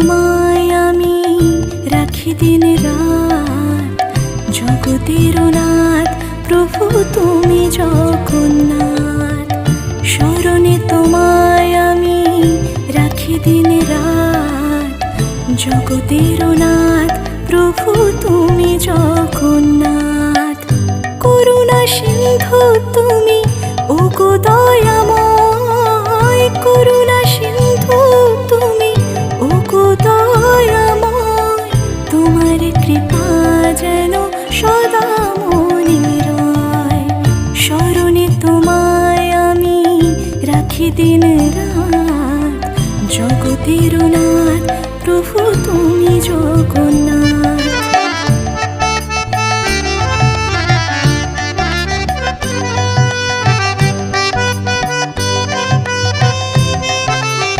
তোমায় আমি রাখি দিন রাত, জগতের নাথ প্রভু তুমি জগন্নাথ। স্মরণে তোমায় আমি রাখি দিন রাত, জগতের নাথ প্রভু তুমি জগন্নাথ। করুণা সিন্ধু তুমি ওগো দয়াময়, করুণা সিন্ধু তুমি ওগো দয়াময়। তোমার কৃপা যেন সদা মনে রয়, স্মরণে তোমায় আমি রাখি দিন রাত, জগতের নাথ প্রভু তুমি জগন্নাথ।